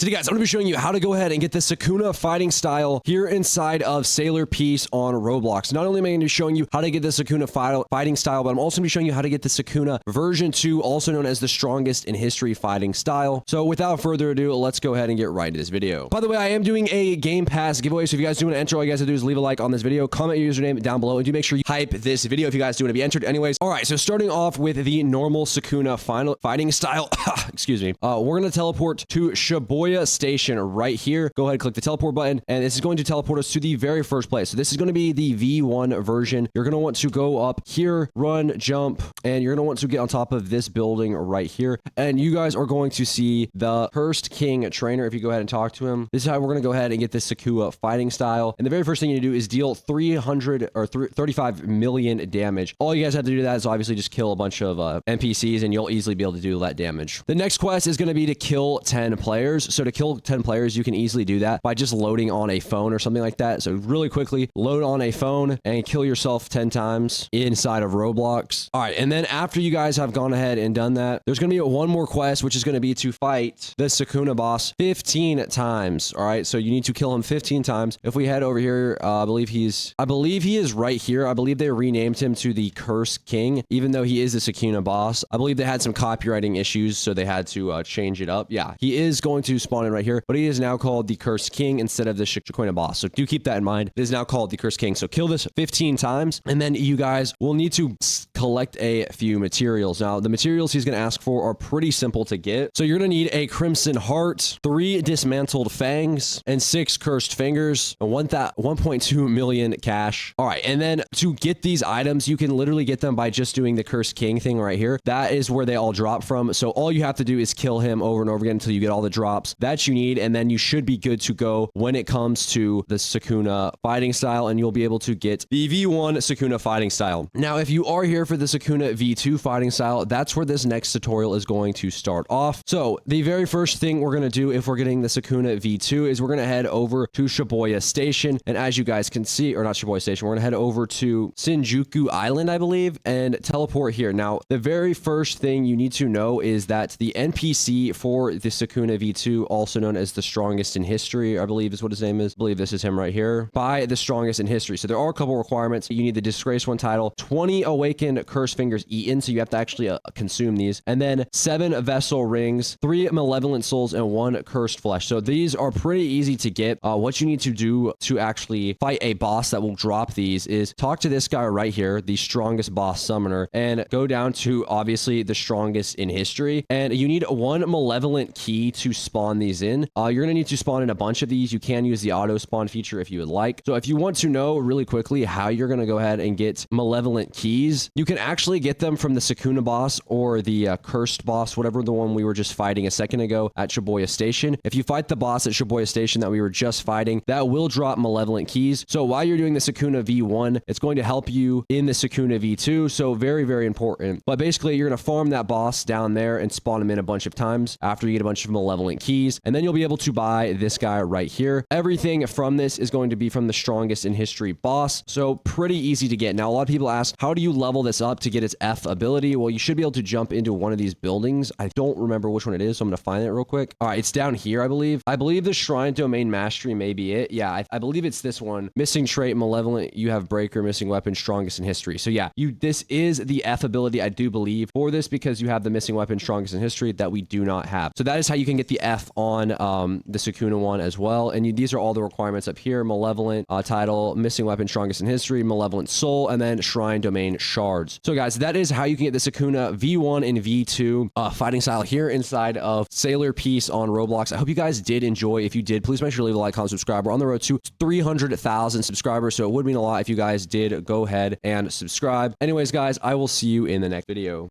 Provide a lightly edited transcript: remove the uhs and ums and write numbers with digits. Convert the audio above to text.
Today, guys, I'm going to be showing you how to go ahead and get the Sukuna fighting style here inside of Sailor Piece on Roblox. Not only am I going to be showing you how to get the Sukuna fighting style, but I'm also going to be showing you how to get the Sukuna version 2, also known as the strongest in history fighting style. So without further ado, let's go ahead and get right into this video. By the way, I am doing a Game Pass giveaway, so if you guys do want to enter, all you guys have to do is leave a like on this video, comment your username down below, and do make sure you hype this video if you guys do want to be entered anyways. All right, so starting off with the normal Sukuna fighting style, excuse me, we're going to teleport to Shibuya Station right here. Go ahead and click the teleport button, and this is going to teleport us to the very first place. So this is going to be the V1 version. You're going to want to go up here, run, jump, and you're going to want to get on top of this building right here. And you guys are going to see the Cursed King trainer. If you go ahead and talk to him, this is how we're going to go ahead and get this Sukuna fighting style. And the very first thing you do is deal 35 million damage. All you guys have to do that is obviously just kill a bunch of NPCs, and you'll easily be able to do that damage. The next quest is going to be to kill 10 players. So to kill 10 players, you can easily do that by just loading on a phone or something like that. So really quickly, load on a phone and kill yourself 10 times inside of Roblox. All right, and then after you guys have gone ahead and done that, there's going to be one more quest, which is going to be to fight the Sukuna boss 15 times. All right, so you need to kill him 15 times. If we head over here, I believe he is right here. I believe they renamed him to the Cursed King, even though he is the Sukuna boss. I believe they had some copywriting issues, so they had to change it up. Yeah, he is going to spawn in right here, but he is now called the Cursed King instead of the Sukuna boss. So do keep that in mind. It is now called the Cursed King. So kill this 15 times, and then you guys will need to collect a few materials. Now, the materials he's going to ask for are pretty simple to get. So you're going to need a Crimson Heart, 3 dismantled fangs, and 6 cursed fingers, and 1.2 million cash. All right, and then to get these items, you can literally get them by just doing the Cursed King thing right here. That is where they all drop from. So all you have to do is kill him over and over again until you get all the drops that you need, and then you should be good to go when it comes to the Sukuna fighting style, and you'll be able to get the V1 Sukuna fighting style. Now, if you are here for the Sukuna V2 fighting style, that's where this next tutorial is going to start off. So the very first thing we're going to do if we're getting the Sukuna V2 is we're going to head over to Shibuya Station, and as you guys can see, or not Shibuya Station, we're going to head over to Shinjuku Island, I believe, and teleport here. Now, the very first thing you need to know is that the NPC for the Sukuna V2, also known as the strongest in history, I believe is what his name is. I believe this is him right here. By the strongest in history. So there are a couple requirements. You need the Disgrace 1 title, 20 awakened cursed fingers eaten. So you have to actually consume these. And then 7 vessel rings, 3 malevolent souls, and 1 cursed flesh. So these are pretty easy to get. What you need to do to actually fight a boss that will drop these is talk to this guy right here, the strongest boss summoner, and go down to obviously the strongest in history. And you need 1 malevolent key to spawn these in. You're going to need to spawn in a bunch of these. You can use the auto spawn feature if you would like. So if you want to know really quickly how you're going to go ahead and get malevolent keys, you can actually get them from the Sukuna boss or the cursed boss, whatever the one we were just fighting a second ago at Shibuya Station. If you fight the boss at Shibuya Station that we were just fighting, that will drop malevolent keys. So while you're doing the Sukuna V1, it's going to help you in the Sukuna V2. So very, very important. But basically, you're going to farm that boss down there and spawn him in a bunch of times after you get a bunch of malevolent keys. And then you'll be able to buy this guy right here. Everything from this is going to be from the strongest in history boss. So pretty easy to get. Now, a lot of people ask, how do you level this up to get its F ability? Well, you should be able to jump into one of these buildings. I don't remember which one it is, so I'm going to find it real quick. All right, it's down here, I believe. I believe the Shrine Domain Mastery may be it. Yeah, I believe it's this one. Missing trait, malevolent. You have breaker, missing weapon, strongest in history. So yeah, this is the F ability, I do believe, for this, because you have the missing weapon, strongest in history, that we do not have. So that is how you can get the F on the Sukuna one as well. And these are all the requirements up here: malevolent title, missing weapon, strongest in history, malevolent soul, and then shrine domain shards. So guys, that is how you can get the Sukuna V1 and V2 fighting style here inside of Sailor Piece on Roblox. I hope you guys did enjoy. If you did, please make sure to leave a like, comment, subscribe. We're on the road to 300,000 subscribers, so it would mean a lot if you guys did go ahead and subscribe. Anyways, guys, I will see you in the next video.